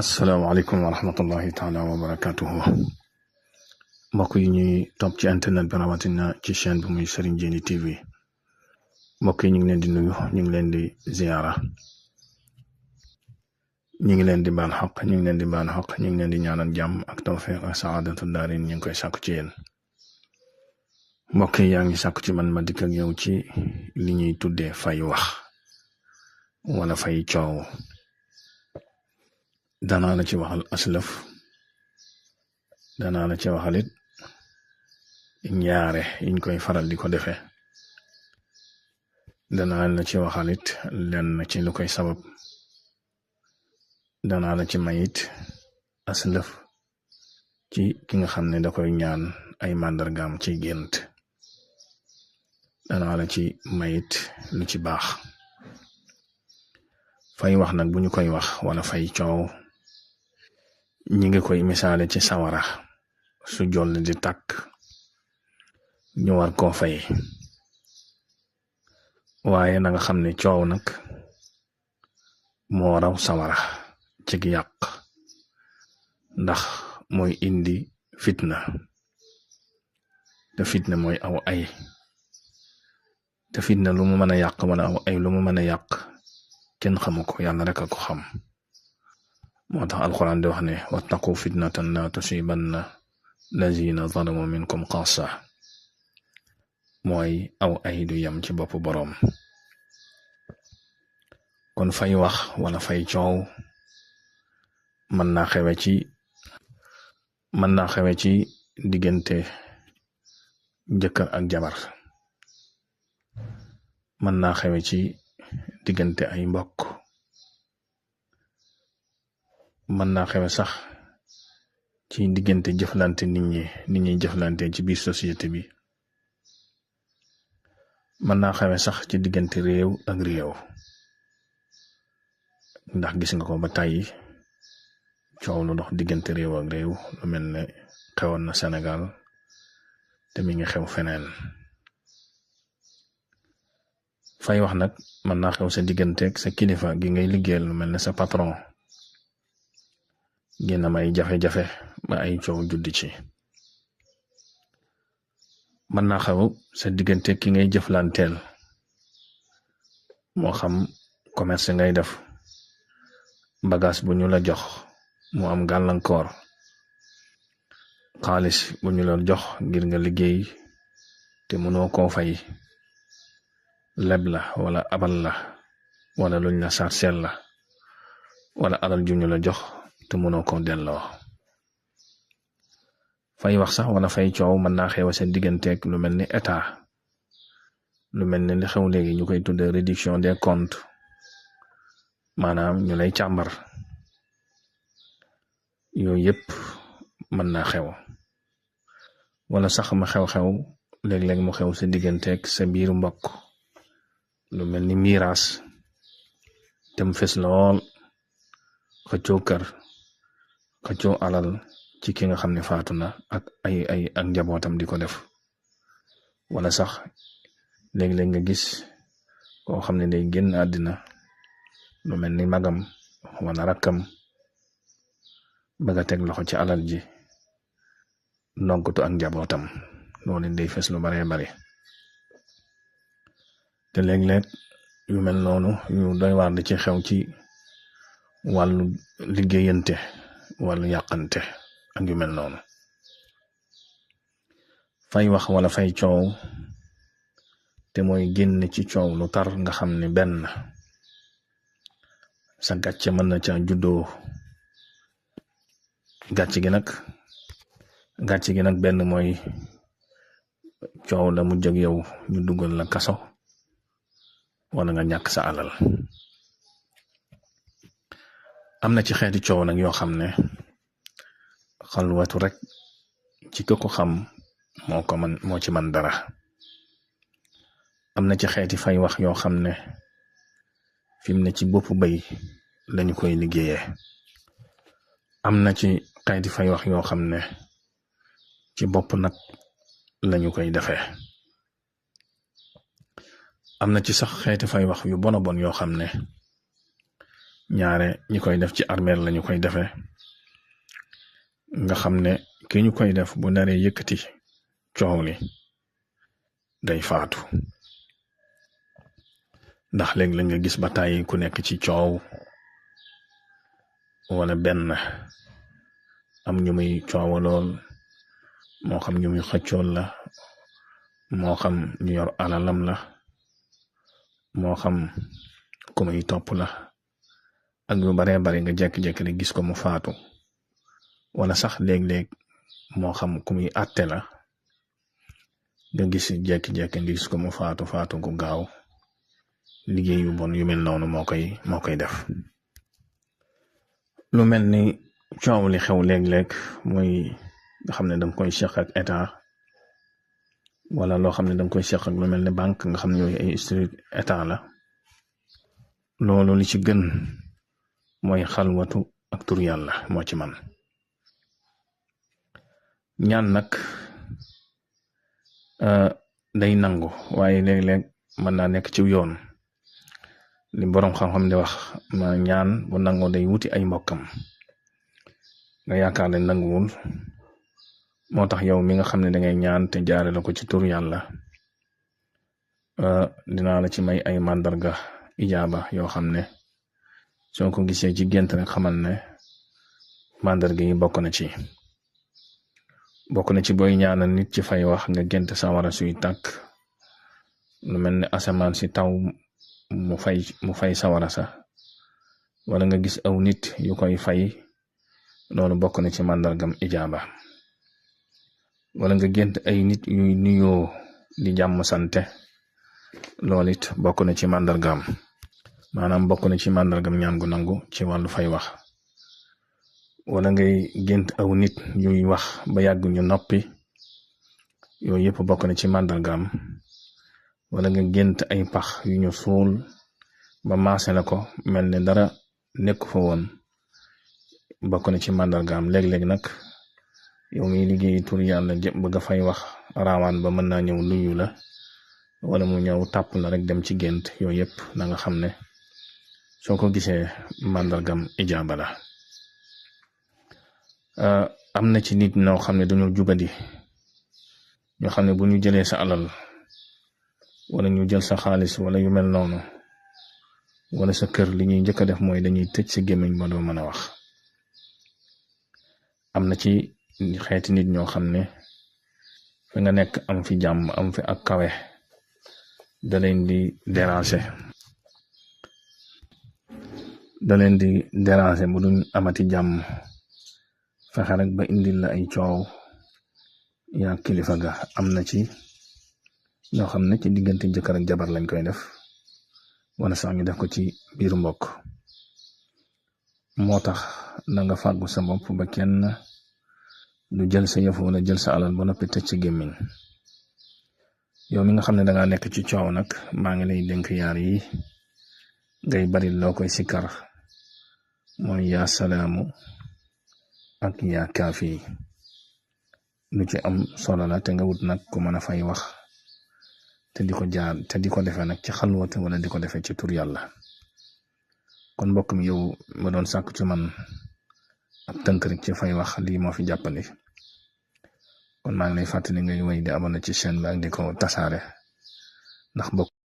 asalaamaaleykum wa rahmatullahi taala wa barakatuhu mbokk yi ñuy topp ci internet bi rawatina ci chaîne bi muy Serigne Djily TV mbokk yi ñu ngi leen di nuyu ñu ngi leen di ziyaara ñu ngi leen di baal xaq ñu ngi leen di baal xaq ñu ngi leen di ñaanal jàmm ak tawfiq ak saadatu daarin ñu ngi koy sàkku ci yéen mbokk yi yaa ngi sàkku ci man ma dikk ak yow ci li ñuy tuddee fay wax wala fay coow. danaa la ci waxal aslëf danaa la ci waxalit ñaare yiñ koy faral di ko defee danaa la ci waxalit lenn ci lu koy sabab danaa la ci mayit aslëf ci ki nga xam ne da koy ñaan ay màndargaam ci gént danaa la ci mayit lu ci baax fay wax nag bu ñu koy wax wala fay coow ñi ngi koy misaale ci sawara su joll di tàkk ñu war koo fay waaye na nga xam ne coow nag moo raw sawara ci yàq ndax mooy indi fitna te fitna mooy aw ay te fitna lu mu mën a yàq wala aw ay lu mu mën a yàq kenn xamu ko yàlla rek a ko xam moo tax alquran di wax ne wattaqu fitnatan la tusibanna lazina zalamu minkum xaasa mooy aw ay du yam ci bopp boroom kon fay wax wala fay coow mën naa xewe ci diggante jëkkër ak jabar mën naa xewe ci diggante ay mbokk mën naa xewe sax ci diggante jëflante nit ñi jëflante ci biir société bi mën naa xewe sax ci diggante réew ak réew ndax gis nga ko ba tàyyi coow lu dox diggante réew ak réew lu mel ne xewoon na Sénégal te mi ngi xew feneen fay wax nag mën naa xew sa digganteeg sa kilifa gi ngay liggéeyal lu mel ne sa patron génn may jafe-jafe ba ay coow juddi ci mën naa xew sa diggante ki ngay jëflanteel moo xam commerce ngay def bagage bu ñu la jox mu am gàllankoor xaalis bu ñu la jox ngir nga liggéey te mënoo koo fay leb la wala abal la wala luñ la sarsel la wala alal ju ñu la jox te mënoo koo delloo fay wax sax wala fay coow mën naa xew seen digganteeg lu mel ni état lu mel ni li xew léegi ñu koy tuddee réduction des comptes maanaam ñu lay càmbar yooyu yëpp mën naa xew wala sax ma xew-xew léeg-léeg mu xew sa digganteeg sa biiru mbokk lu mel ni miiras tem fes lool xëccoo kër xëccoo alal ci ki nga xam ne faatu na ak ak njabootam di ko def wala sax léeg-léeg nga gis koo xam ne day génn àddina lu mel ni magam wala rakkam bëgg a teg loxo ci alal ji nonkutu ak njabootam loolu day fes lu baree bari te léeg-léeg yu mel noonu yu doy waar di ci xew ci wàllu liggéeyante wàllu yàqante ak yu mel noonu fay wax wala fay coow te mooy génn ci coow lu tar nga xam ne benn sa gàcce mën na ca juddoo gàcce gi nag benn mooy coow la mujj ak yow ñu dugal la kaso wala nga ñàkk sa alal am na ci xeeti coow nag yoo xam ne xalwatu rek ci ko xam moo ci man dara am na ci xeeti fay wax yoo xam ne fi mu ne ci bopp bay lañu koy liggéeyee am na ci xeeti fay wax yoo xam ne ci bopp nag lañu koy defee am na ci sax xeeti fay wax yu bon yoo xam ne ñaare ñi koy def ci armeel lañu koy defee nga xam ne ki ñu koy def bu naree yëkkati coow li day faatu ndax léegi la nga gis ba tàyyi ku nekk ci coow wala benn am ñu muy coowalool moo xam ñu muy xëccool la moo xam ñu yor alalam la moo xam ku muy topp la ak yu baree bari nga jekki-jekki rek gis ko mu faatu wala sax léeg-léeg moo xam ku muy àtte la nga gis jekki-jekki nga gis ko mu faatu gu gaaw liggéey yu bon yu mel noonu moo koy def. lu mel ni coow li xew léeg-léeg muy nga xam ne danga koy seq ak état wala loo xam ne danga koy seq ak lu mel ni banque nga xam ne yooyu ay structure état la loolu li ci gën mooy xalwatu ak tur yàlla moo ci man. ñaan nag day nangu waaye léeg-léeg mën naa nekk ci yoon li boroom xam-xam di wax ma ñaan bu nangoo day wuti ay mbokkam nga yaakaar ne nanguwul moo tax yow mi nga xam ne dangay ñaan te jaare la ko ci tur yàlla dinaa la ci may ay màndarga ijaaba yoo xam ne soo ko gisee ci gént rek xamal ne màndarga yi bokk na ci booy ñaanal nit ci fay wax nga gént sawara suy tàkk lu mel ne asamaan si taw mu fay sawara sa wala nga gis aw nit yu koy fay loolu bokk na ci màndargam ijaaba wala nga gént ay nit yuy nuyoo di jàmm sante loolu it bokk na ci màndargam maanaam bokk na ci màndargam ñaan gu nangu ci wàllu fay wax wala ngay gént aw nit yuy wax ba yàgg ñu noppi yooyu yëpp bokk na ci màndargam wala nga gént ay pax yu ñu suul ba maase la ko mel ne dara nekk fa woon bokk na ci màndargam. léeg-léeg nag yow miy liggéey tur yàlla bëgg a fay wax raawaan ba mën naa ñëw nuyu la wala mu ñëw tàpp la rek dem ci gént yooyu yëpp na nga xam ne soo ko gisee màndargam ijaaba la. am na ci nit ñoo xam ne dañoo jubadi ñoo xam ne bu ñu jëlee sa alal wala ñu jël sa xaalis wala yu mel noonu wala sa kër li ñuy njëkk a def mooy dañuy tëj sa gémmiñ ba doo mën a wax. am na ci xeeti nit ñoo xam ne fi nga nekk am fi jàmm am fi ak kawe da leen di déranger bu duñ amati jàmm fexe rek ba indil la ay coow yaa kilifa ga. am na ci ñoo xam ne ci diggante jëkkër ak jabar lañ koy def wala sax ñu def ko ci biiru mbokk. moo tax na nga fàggu sa bopp ba kenn du jël sa yëf wala jël sa alal ba noppi tëj ci gémmiñ. yow mi nga xam ne dangaa nekk ci coow nag maa ngi lay dénk yaar yi ngay bari loo koy sikkar mooy yaa salaamu ak yaa kaafi. lu ci am solo la te nga wut nag ku mën a fay wax te di ko defee nag ci xalwata wala di ko defee ci tur yàlla. kon mbokk mi yow ma doon sàkku ci man ab tënk rek ci fay wax lii moo fi jàppandi kon maa ngi lay fàttali ngay wéy di abonné ci chaîne bi ak di ko tasaare ndax mbokk